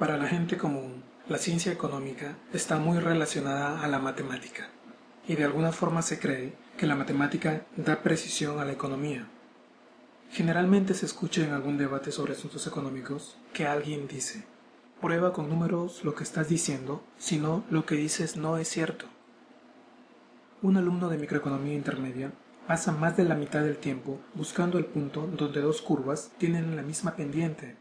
Para la gente común, la ciencia económica está muy relacionada a la matemática, y de alguna forma se cree que la matemática da precisión a la economía. Generalmente se escucha en algún debate sobre asuntos económicos que alguien dice: prueba con números lo que estás diciendo, si no, lo que dices no es cierto. Un alumno de microeconomía intermedia pasa más de la mitad del tiempo buscando el punto donde dos curvas tienen la misma pendiente,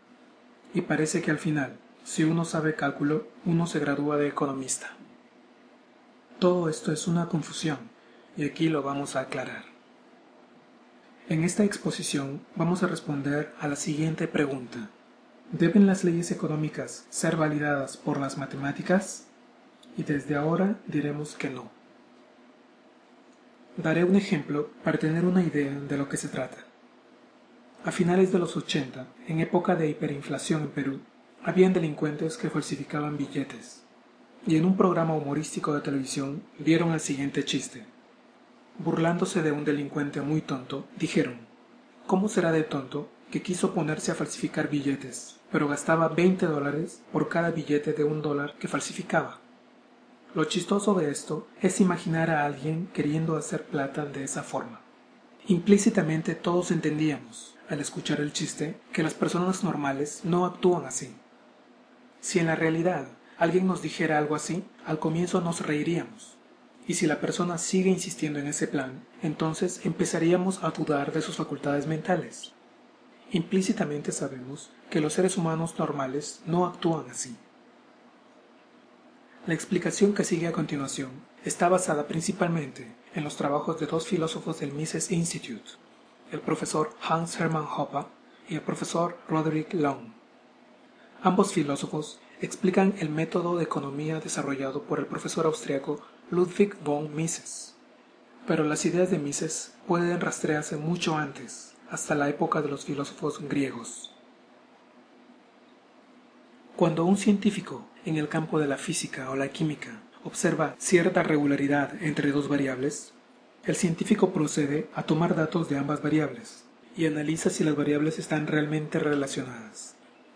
y parece que al final, si uno sabe cálculo, uno se gradúa de economista. Todo esto es una confusión, y aquí lo vamos a aclarar. En esta exposición vamos a responder a la siguiente pregunta: ¿deben las leyes económicas ser validadas por las matemáticas? Y desde ahora diremos que no. Daré un ejemplo para tener una idea de lo que se trata. A finales de los 80, en época de hiperinflación en Perú, habían delincuentes que falsificaban billetes, y en un programa humorístico de televisión vieron el siguiente chiste. Burlándose de un delincuente muy tonto, dijeron: ¿cómo será de tonto que quiso ponerse a falsificar billetes, pero gastaba $20 por cada billete de $1 que falsificaba? Lo chistoso de esto es imaginar a alguien queriendo hacer plata de esa forma. Implícitamente todos entendíamos, al escuchar el chiste, que las personas normales no actúan así. Si en la realidad alguien nos dijera algo así, al comienzo nos reiríamos. Y si la persona sigue insistiendo en ese plan, entonces empezaríamos a dudar de sus facultades mentales. Implícitamente sabemos que los seres humanos normales no actúan así. La explicación que sigue a continuación está basada principalmente en los trabajos de dos filósofos del Mises Institute, el profesor Hans Hermann Hoppe y el profesor Roderick Long. Ambos filósofos explican el método de economía desarrollado por el profesor austriaco Ludwig von Mises. Pero las ideas de Mises pueden rastrearse mucho antes, hasta la época de los filósofos griegos. Cuando un científico en el campo de la física o la química observa cierta regularidad entre dos variables, el científico procede a tomar datos de ambas variables y analiza si las variables están realmente relacionadas.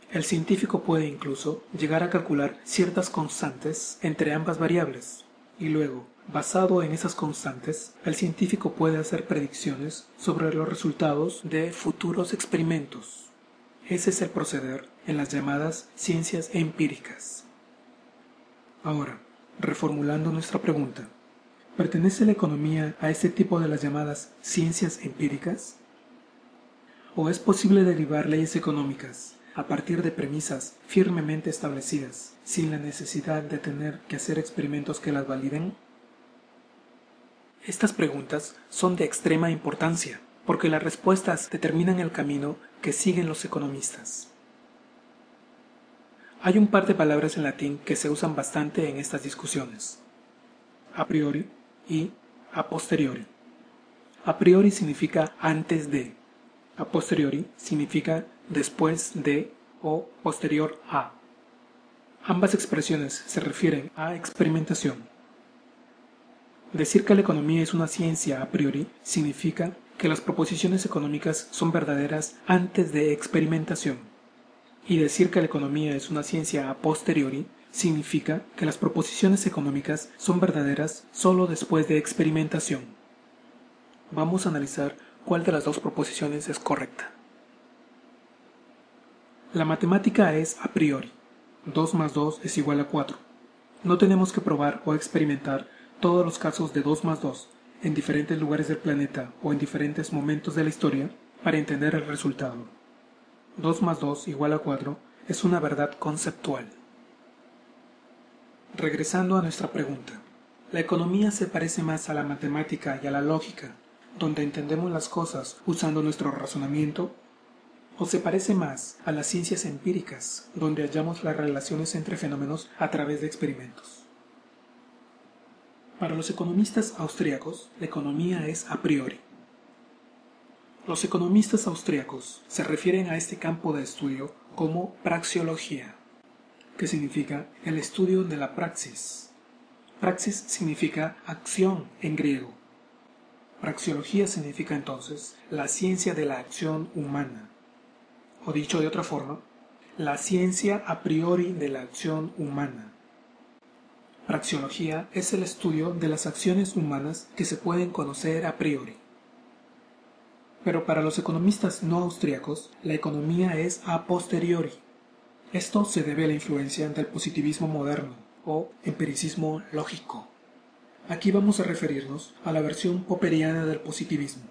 El científico puede incluso llegar a calcular ciertas constantes entre ambas variables, y luego, basado en esas constantes, el científico puede hacer predicciones sobre los resultados de futuros experimentos. Ese es el proceder en las llamadas ciencias empíricas. Ahora, reformulando nuestra pregunta, ¿pertenece la economía a este tipo de las llamadas ciencias empíricas? ¿O es posible derivar leyes económicas a partir de premisas firmemente establecidas, sin la necesidad de tener que hacer experimentos que las validen? Estas preguntas son de extrema importancia, porque las respuestas determinan el camino que siguen los economistas. Hay un par de palabras en latín que se usan bastante en estas discusiones: a priori y a posteriori. A priori significa antes de, a posteriori significa después de o posterior a. Ambas expresiones se refieren a experimentación. Decir que la economía es una ciencia a priori significa que las proposiciones económicas son verdaderas antes de experimentación. Y decir que la economía es una ciencia a posteriori significa que las proposiciones económicas son verdaderas solo después de experimentación. Vamos a analizar cuál de las dos proposiciones es correcta. La matemática es a priori. 2 más 2 es igual a 4. No tenemos que probar o experimentar todos los casos de 2 más 2 en diferentes lugares del planeta o en diferentes momentos de la historia para entender el resultado. 2 más 2 igual a 4 es una verdad conceptual. Regresando a nuestra pregunta, ¿la economía se parece más a la matemática y a la lógica, donde entendemos las cosas usando nuestro razonamiento? ¿O se parece más a las ciencias empíricas, donde hallamos las relaciones entre fenómenos a través de experimentos? Para los economistas austríacos, la economía es a priori. Los economistas austríacos se refieren a este campo de estudio como praxeología, que significa el estudio de la praxis. Praxis significa acción en griego. Praxeología significa entonces la ciencia de la acción humana. O dicho de otra forma, la ciencia a priori de la acción humana. Praxeología es el estudio de las acciones humanas que se pueden conocer a priori. Pero para los economistas no austríacos, la economía es a posteriori. Esto se debe a la influencia del positivismo moderno, o empiricismo lógico. Aquí vamos a referirnos a la versión popperiana del positivismo.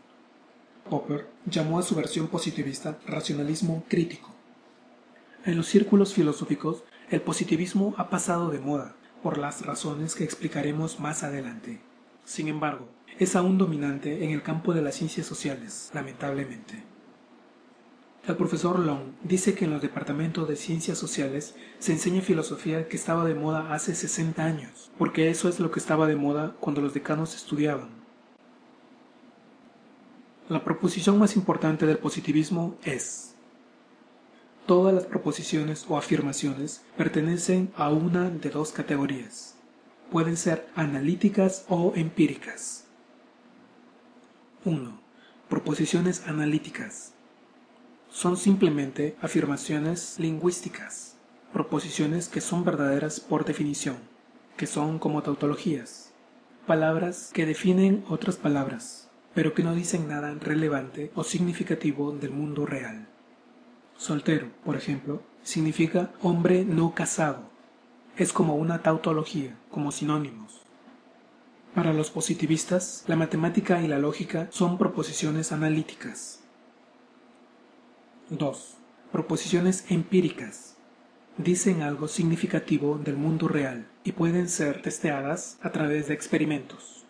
Popper llamó a su versión positivista racionalismo crítico. En los círculos filosóficos, el positivismo ha pasado de moda, por las razones que explicaremos más adelante. Sin embargo, es aún dominante en el campo de las ciencias sociales, lamentablemente. El profesor Long dice que en los departamentos de ciencias sociales se enseña filosofía que estaba de moda hace 60 años, porque eso es lo que estaba de moda cuando los decanos estudiaban. La proposición más importante del positivismo es: todas las proposiciones o afirmaciones pertenecen a una de dos categorías. Pueden ser analíticas o empíricas. 1. Proposiciones analíticas. Son simplemente afirmaciones lingüísticas, proposiciones que son verdaderas por definición, que son como tautologías, palabras que definen otras palabras, pero que no dicen nada relevante o significativo del mundo real. Soltero, por ejemplo, significa hombre no casado. Es como una tautología, como sinónimos. Para los positivistas, la matemática y la lógica son proposiciones analíticas. 2. Proposiciones empíricas. Dicen algo significativo del mundo real y pueden ser testeadas a través de experimentos.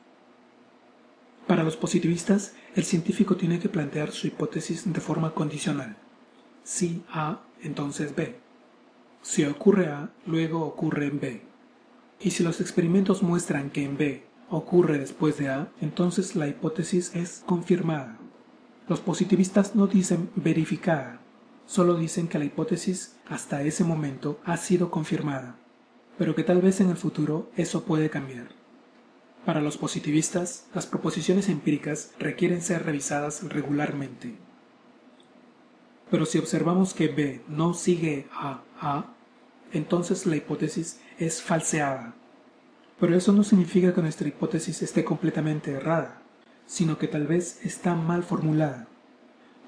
Para los positivistas, el científico tiene que plantear su hipótesis de forma condicional. Si A, entonces B. Si ocurre A, luego ocurre en B. Y si los experimentos muestran que en B ocurre después de A, entonces la hipótesis es confirmada. Los positivistas no dicen verificada, solo dicen que la hipótesis hasta ese momento ha sido confirmada, pero que tal vez en el futuro eso puede cambiar. Para los positivistas, las proposiciones empíricas requieren ser revisadas regularmente. Pero si observamos que B no sigue a A, entonces la hipótesis es falseada. Pero eso no significa que nuestra hipótesis esté completamente errada, sino que tal vez está mal formulada.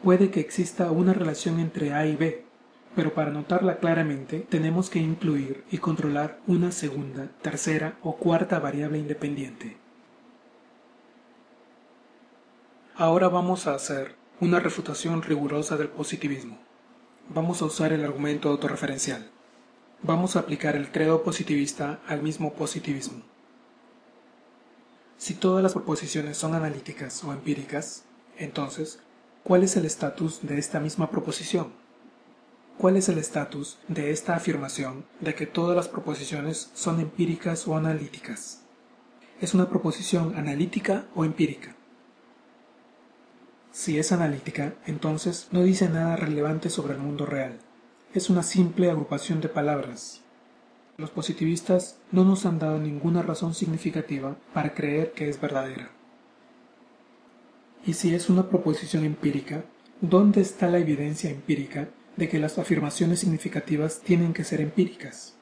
Puede que exista una relación entre A y B, pero para notarla claramente tenemos que incluir y controlar una segunda, tercera o cuarta variable independiente. Ahora vamos a hacer una refutación rigurosa del positivismo. Vamos a usar el argumento autorreferencial. Vamos a aplicar el credo positivista al mismo positivismo. Si todas las proposiciones son analíticas o empíricas, entonces, ¿cuál es el estatus de esta misma proposición? ¿Cuál es el estatus de esta afirmación de que todas las proposiciones son empíricas o analíticas? ¿Es una proposición analítica o empírica? Si es analítica, entonces no dice nada relevante sobre el mundo real. Es una simple agrupación de palabras. Los positivistas no nos han dado ninguna razón significativa para creer que es verdadera. Y si es una proposición empírica, ¿dónde está la evidencia empírica de que las afirmaciones significativas tienen que ser empíricas?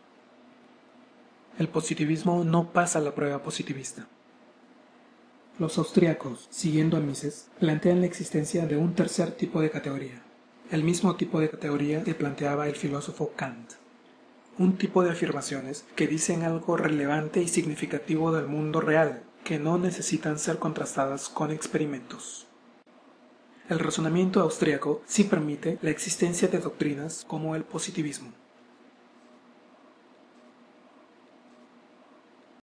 El positivismo no pasa la prueba positivista. Los austríacos, siguiendo a Mises, plantean la existencia de un tercer tipo de categoría, el mismo tipo de categoría que planteaba el filósofo Kant. Un tipo de afirmaciones que dicen algo relevante y significativo del mundo real, que no necesitan ser contrastadas con experimentos. El razonamiento austríaco sí permite la existencia de doctrinas como el positivismo.